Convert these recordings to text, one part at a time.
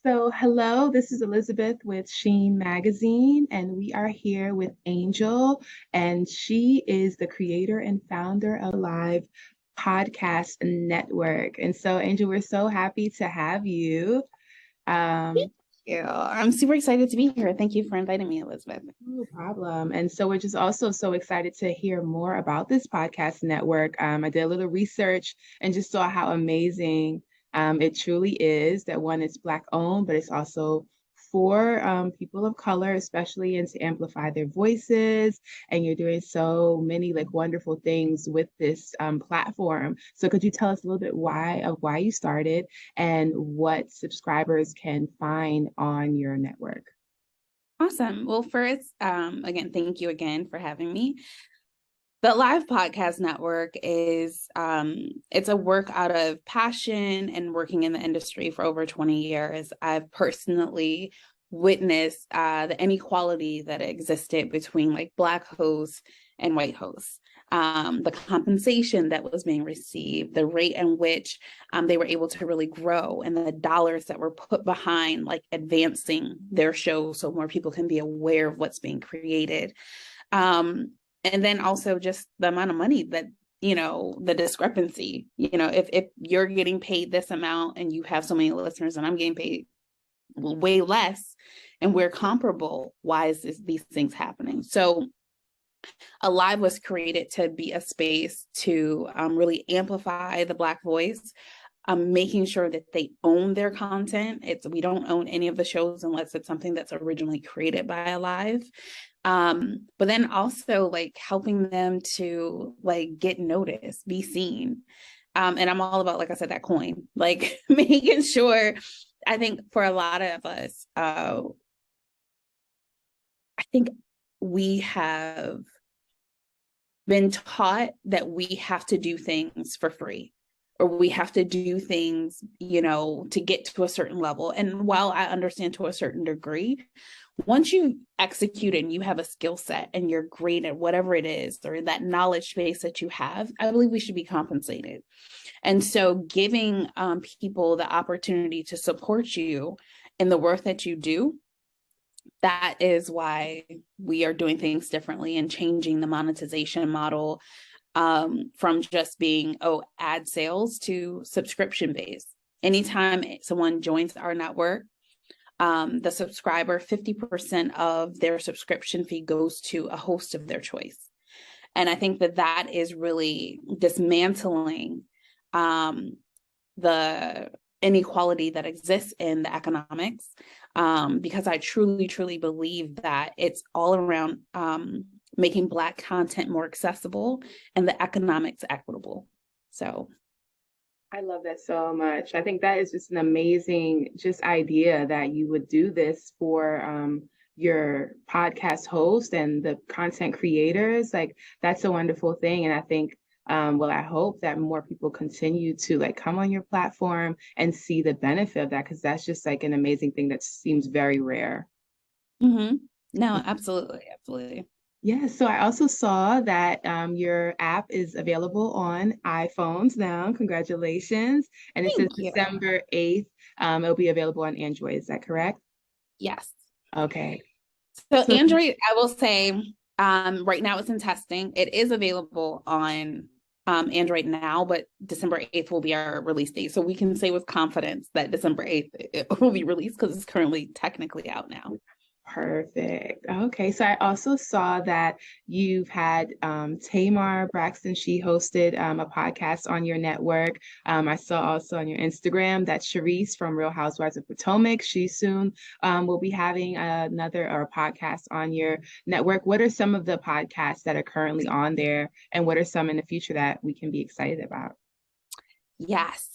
So, hello, this is Elizabeth with Sheen Magazine, and we are here with Angel, and she is the creator and founder of Live Podcast Network. And so, Angel, we're so happy to have you. Um, Yeah, I'm super excited to be here. Thank you for inviting me, Elizabeth. no problem. And so, we're just also so excited to hear more about this podcast network. I did a little research and just saw how amazing it truly is that one is Black owned, but it's also for people of color, especially, and to amplify their voices. And you're doing so many like wonderful things with this platform. So could you tell us a little bit why you started and what subscribers can find on your network? Awesome. Well, first, again, thank you again for having me. The Live Podcast Network is it's a work out of passion and working in the industry for over 20 years. I've personally witnessed the inequality that existed between like Black hosts and white hosts. The compensation that was being received, the rate in which they were able to really grow, and the dollars that were put behind like advancing their show so more people can be aware of what's being created. And then also just the amount of money that, the discrepancy, if you're getting paid this amount and you have so many listeners and I'm getting paid way less and we're comparable, why is these things happening? So Alive was created to be a space to really amplify the Black voice, making sure that they own their content. We don't own any of the shows unless it's something that's originally created by Alive. But then also like helping them to like get noticed, be seen. And I'm all about, like I said, that coin, like making sure, I think for a lot of us, I think we have been taught that we have to do things for free, or we have to do things, to get to a certain level. And while I understand to a certain degree, once you execute and you have a skill set and you're great at whatever it is, or that knowledge base that you have, I believe we should be compensated. And so giving people the opportunity to support you in the work that you do, that is why we are doing things differently and changing the monetization model from just being, ad sales to subscription based. Anytime someone joins our network, the subscriber, 50% of their subscription fee goes to a host of their choice. And I think that is really dismantling the inequality that exists in the economics, because I truly, truly believe that it's all around making Black content more accessible and the economics equitable. So I love that so much. I think that is just an amazing just idea that you would do this for your podcast host and the content creators. Like that's a wonderful thing. And I think I hope that more people continue to like come on your platform and see the benefit of that because that's just like an amazing thing that seems very rare. mm-hmm. No, absolutely, absolutely. Yeah, so I also saw that your app is available on iPhones now. Congratulations. And it says Thank you. December 8th. It'll be available on Android. Is that correct? Yes. Okay. So So Android, I will say, right now it's in testing. It is available on Android now, but December 8th will be our release date. So we can say with confidence that December 8th it will be released because it's currently technically out now. perfect. Okay, so I also saw that you've had Tamar Braxton. She hosted a podcast on your network. I saw also on your Instagram that Sharice from Real Housewives of Potomac, she soon will be having another or a podcast on your network. What are some of the podcasts that are currently on there, and what are some in the future that we can be excited about? Yes,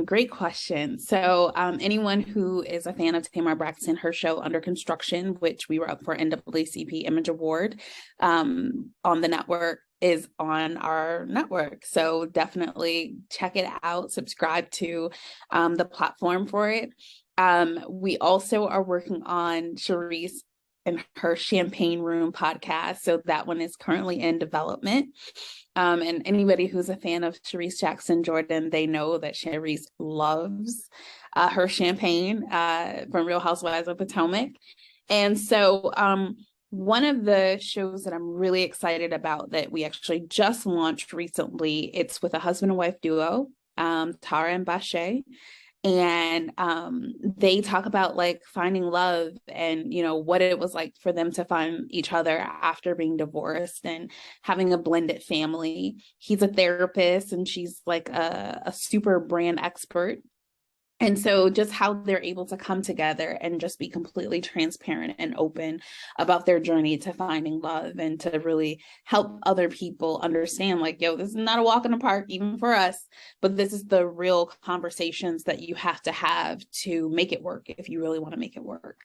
great question. So anyone who is a fan of Tamar Braxton, her show Under Construction, which we were up for NAACP Image Award on the network, is on our network. So definitely check it out, subscribe to the platform for it. We also are working on Charisse and her Champagne Room podcast. So that one is currently in development. And anybody who's a fan of Sharice Jackson Jordan, they know that Sharice loves her champagne from Real Housewives of Potomac. And so one of the shows that I'm really excited about that we actually just launched recently, it's with a husband and wife duo, Tara and Bashe. And they talk about like finding love and, you know, what it was like for them to find each other after being divorced and having a blended family. He's a therapist and she's like a super brand expert. And so just how they're able to come together and just be completely transparent and open about their journey to finding love and to really help other people understand like, yo, this is not a walk in the park, even for us, but this is the real conversations that you have to have to make it work if you really want to make it work.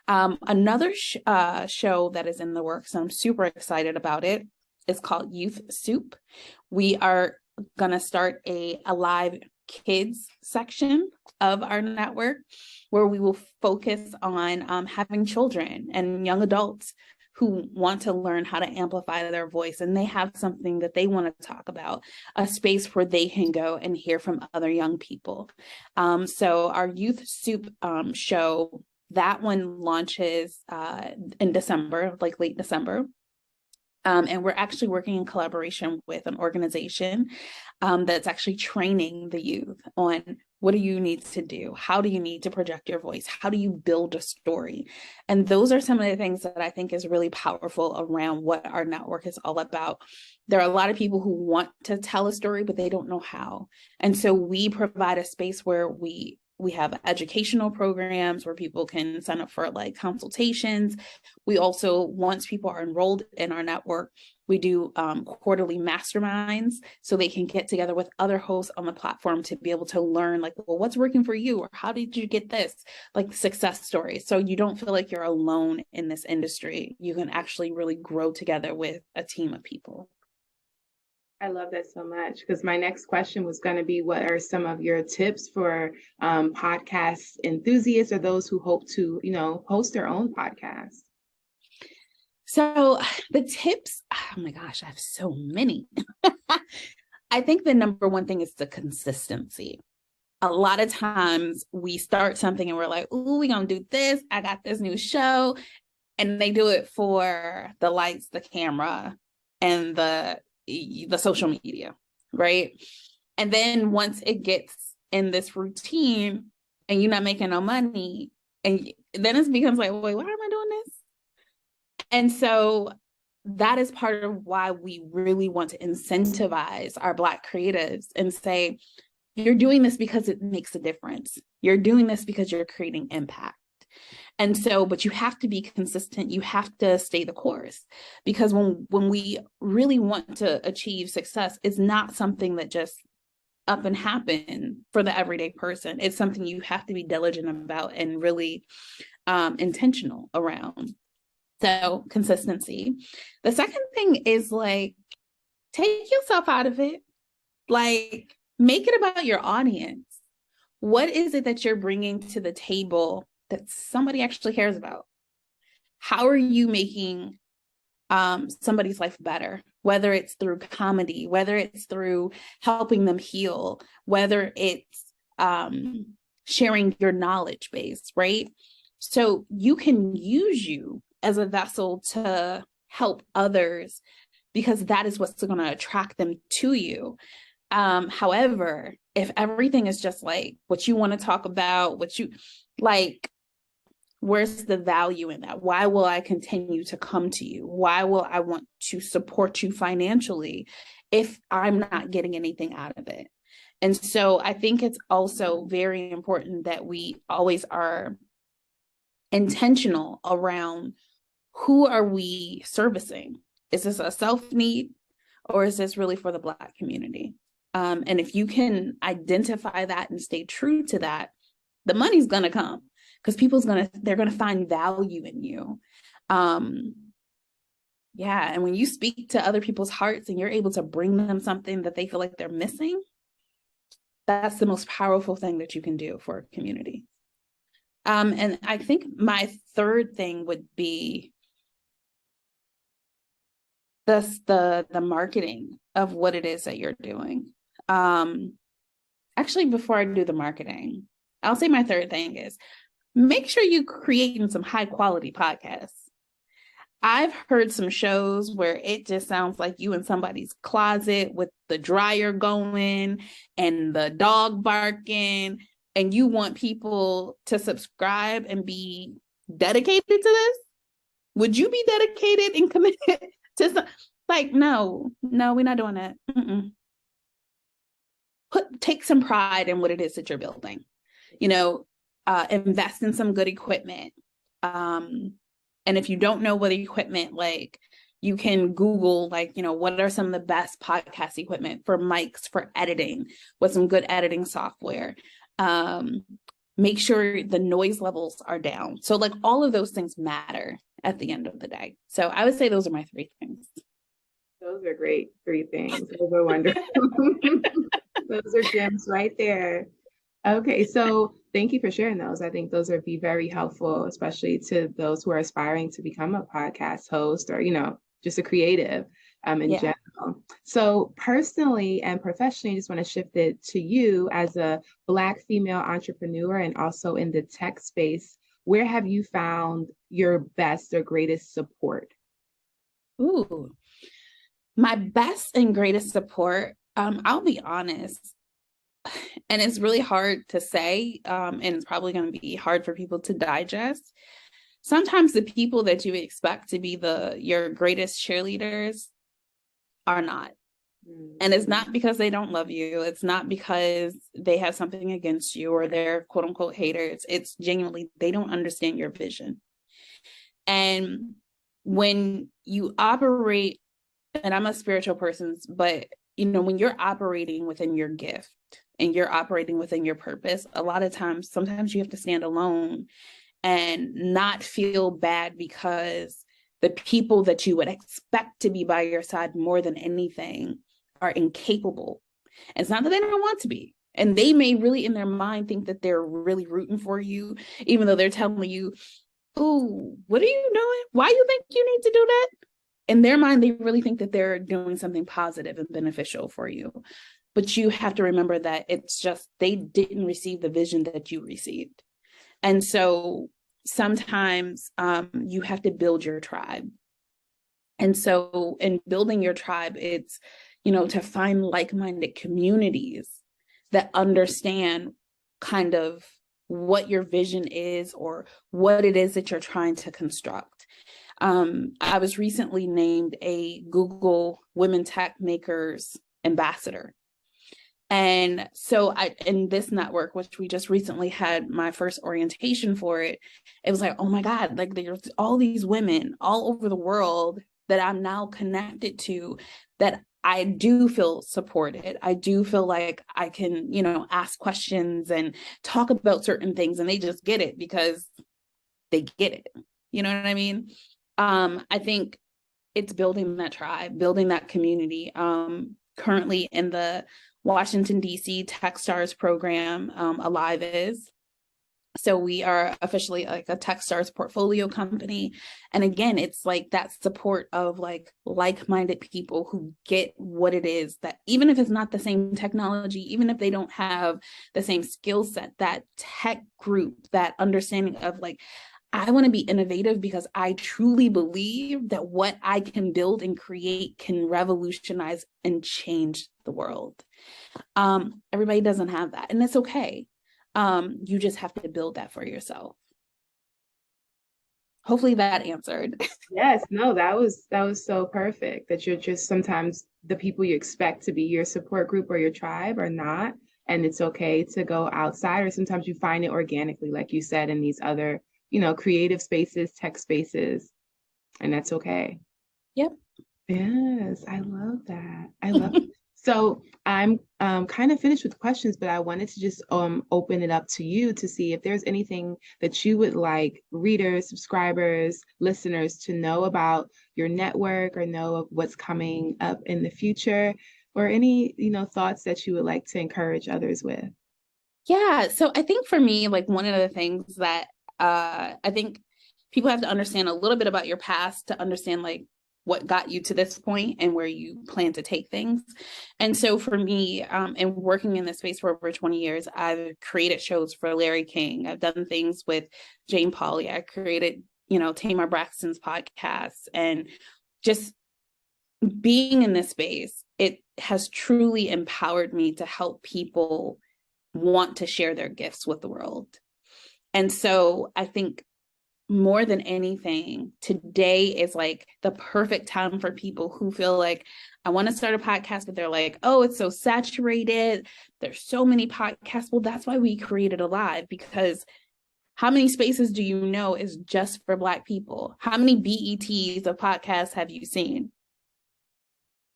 Another show that is in the works, and I'm super excited about it, is called Youth Soup. We are going to start a live kids section of our network where we will focus on having children and young adults who want to learn how to amplify their voice and they have something that they want to talk about, a space where they can go and hear from other young people. So our Youth Soup show, that one launches in December, like late December. And we're actually working in collaboration with an organization that's actually training the youth on what do you need to do? How do you need to project your voice? How do you build a story? And those are some of the things that I think is really powerful around what our network is all about. There are a lot of people who want to tell a story, but they don't know how. And so we provide a space where we have educational programs where people can sign up for like consultations. We also, once people are enrolled in our network, we do quarterly masterminds so they can get together with other hosts on the platform to be able to learn like, well, what's working for you? Or how did you get this? Like success stories. So you don't feel like you're alone in this industry. You can actually really grow together with a team of people. I love that so much because my next question was going to be, what are some of your tips for podcast enthusiasts or those who hope to, you know, host their own podcast? So the tips, oh my gosh, I have so many. I think the number one thing is the consistency. A lot of times we start something and we're like, oh, we're going to do this. I got this new show. And they do it for the lights, the camera, and the social media, right? And then once it gets in this routine and you're not making no money, and then it becomes like, wait, why am I doing this? And so that is part of why we really want to incentivize our Black creatives and say, you're doing this because it makes a difference. You're doing this because you're creating impact. And so, but you have to be consistent. You have to stay the course, because when we really want to achieve success, it's not something that just up and happen for the everyday person. It's something you have to be diligent about and really intentional around. So consistency. The second thing is like, take yourself out of it. Like, make it about your audience. What is it that you're bringing to the table that somebody actually cares about? How are you making somebody's life better? Whether it's through comedy, whether it's through helping them heal, whether it's sharing your knowledge base, right? So you can use you as a vessel to help others, because that is what's going to attract them to you. However, if everything is just like what you want to talk about, what you like, where's the value in that? Why will I continue to come to you? Why will I want to support you financially if I'm not getting anything out of it? And so I think it's also very important that we always are intentional around, who are we servicing? Is this a self-need, or is this really for the Black community? And if you can identify that and stay true to that, the money's going to come, because they're going to find value in you. Yeah. And when you speak to other people's hearts and you're able to bring them something that they feel like they're missing, that's the most powerful thing that you can do for a community. And I think my third thing would be the marketing of what it is that you're doing. Actually, before I do the marketing, I'll say my third thing is make sure you creating some high quality podcasts. I've heard some shows where it just sounds like you in somebody's closet with the dryer going and the dog barking, and you want people to subscribe and be dedicated to this. Would you be dedicated and committed to some? Like, no, we're not doing that. Take some pride in what it is that you're building. Invest in some good equipment. And if you don't know what equipment, like, you can Google, like, what are some of the best podcast equipment for mics, for editing, with some good editing software. Make sure the noise levels are down. So, like, all of those things matter at the end of the day. So I would say those are my 3 things. Those are great 3 things. Those are wonderful. Those are gems right there. Okay, so thank you for sharing those. I think those would be very helpful, especially to those who are aspiring to become a podcast host or, just a creative in general. So personally and professionally, I just want to shift it to you as a Black female entrepreneur and also in the tech space. Where have you found your best or greatest support? Ooh, my best and greatest support, I'll be honest, and it's really hard to say, and it's probably going to be hard for people to digest. Sometimes the people that you expect to be your greatest cheerleaders are not. And it's not because they don't love you. It's not because they have something against you or they're quote unquote haters. It's genuinely, they don't understand your vision. And when you operate, and I'm a spiritual person, but when you're operating within your gift and you're operating within your purpose, a lot of times, sometimes you have to stand alone and not feel bad because the people that you would expect to be by your side more than anything are incapable. And it's not that they don't want to be. And they may really in their mind think that they're really rooting for you, even though they're telling you, oh, what are you doing? Why you think you need to do that? In their mind, they really think that they're doing something positive and beneficial for you. But you have to remember that it's just they didn't receive the vision that you received. And so sometimes you have to build your tribe. And so in building your tribe, it's, to find like-minded communities that understand kind of what your vision is or what it is that you're trying to construct. I was recently named a Google Women Tech Makers Ambassador. And so in this network, which we just recently had my first orientation for it was like, oh my God, like there's all these women all over the world that I'm now connected to, that I do feel supported. I do feel like I can, ask questions and talk about certain things, and they just get it because they get it. You know what I mean? I think it's building that tribe, building that community. Currently in the Washington, D.C. Techstars program, Alive is. So we are officially like a Techstars portfolio company. And again, it's like that support of like-minded people who get what it is, that even if it's not the same technology, even if they don't have the same skill set, that tech group, that understanding of like, I want to be innovative because I truly believe that what I can build and create can revolutionize and change the world. Everybody doesn't have that, and it's okay. You just have to build that for yourself. Hopefully that answered. Yes, no, that was so perfect, that you're just sometimes the people you expect to be your support group or your tribe are not, and it's okay to go outside, or sometimes you find it organically, like you said, in these other, creative spaces, tech spaces, and that's okay. Yep. Yes, I love that. I love it. So I'm kind of finished with questions, but I wanted to just open it up to you to see if there's anything that you would like readers, subscribers, listeners to know about your network, or know of what's coming up in the future, or any, thoughts that you would like to encourage others with. Yeah. So I think for me, like one of the things that I think people have to understand a little bit about your past to understand like what got you to this point and where you plan to take things. And so for me, and working in this space for over 20 years, I've created shows for Larry King. I've done things with Jane Pauley. I created, Tamar Braxton's podcast, and just being in this space, it has truly empowered me to help people want to share their gifts with the world. And so I think more than anything, today is like the perfect time for people who feel like, I want to start a podcast, but they're like, oh, it's so saturated. There's so many podcasts. Well, that's why we created Alive, because how many spaces do you know is just for Black people? How many BETs of podcasts have you seen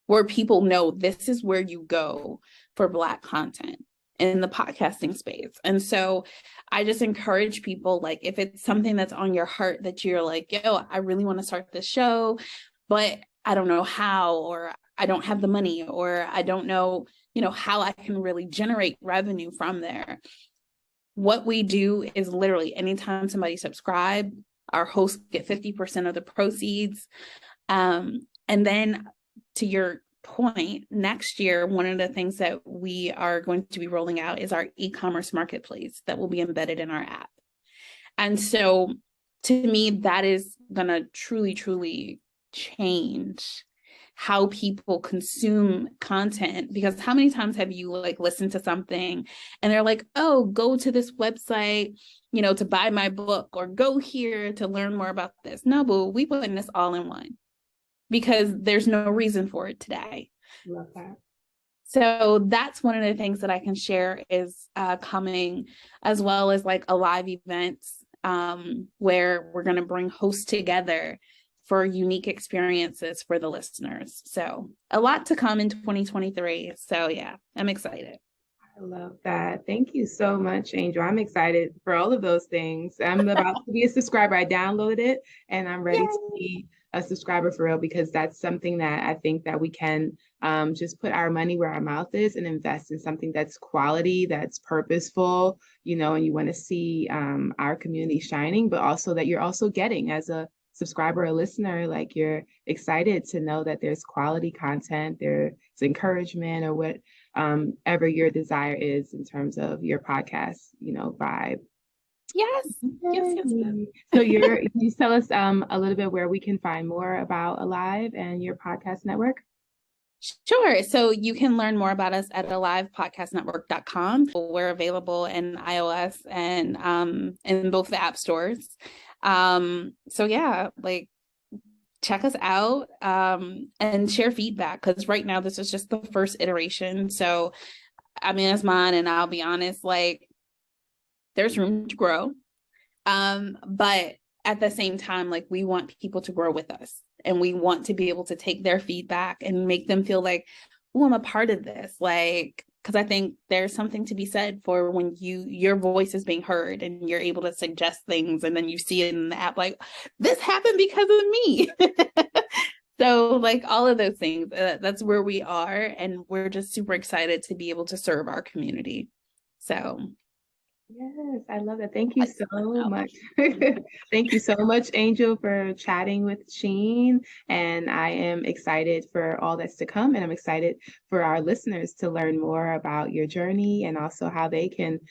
where people know this is where you go for Black content in the podcasting space? And so I just encourage people, like, if it's something that's on your heart that you're like, yo, I really want to start this show, but I don't know how, or I don't have the money, or I don't know, how I can really generate revenue from there. What we do is literally anytime somebody subscribe, our hosts get 50% of the proceeds. And then to your point, next year, one of the things that we are going to be rolling out is our e-commerce marketplace that will be embedded in our app. And so to me, that is going to truly, truly change how people consume content. Because how many times have you like listened to something and they're like, oh, go to this website, to buy my book, or go here to learn more about this? No, but we put this all in one, because there's no reason for it today. Love that. So that's one of the things that I can share is coming, as well as like Alive events where we're going to bring hosts together for unique experiences for the listeners. So a lot to come in 2023. So yeah, I'm excited. I love that. Thank you so much, Angel. I'm excited for all of those things. I'm about to be a subscriber. I downloaded it and I'm ready to be a subscriber for real, because that's something that I think that we can just put our money where our mouth is and invest in something that's quality, that's purposeful, and you want to see our community shining, but also that you're also getting as a subscriber or listener, like you're excited to know that there's quality content, there's encouragement, or what ever your desire is in terms of your podcast, vibe. Yes. Yes. So can you tell us a little bit where we can find more about Alive and your podcast network? Sure. So you can learn more about us at alivepodcastnetwork.com. We're available in iOS and in both the app stores. So yeah, like, check us out and share feedback, because right now this is just the first iteration. So I mean, it's mine, and I'll be honest, like, there's room to grow. But at the same time, like, we want people to grow with us, and we want to be able to take their feedback and make them feel like, oh, I'm a part of this. Like, because I think there's something to be said for when your voice is being heard and you're able to suggest things, and then you see it in the app, like, this happened because of me. So like all of those things, that's where we are. And we're just super excited to be able to serve our community. So yes, I love that. Thank you so much. Thank you so much, Angel, for chatting with Sheen. And I am excited for all that's to come. And I'm excited for our listeners to learn more about your journey and also how they can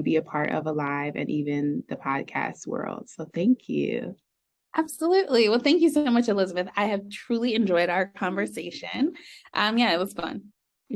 be a part of Alive and even the podcast world. So thank you. Absolutely. Well, thank you so much, Elizabeth. I have truly enjoyed our conversation. Yeah, it was fun.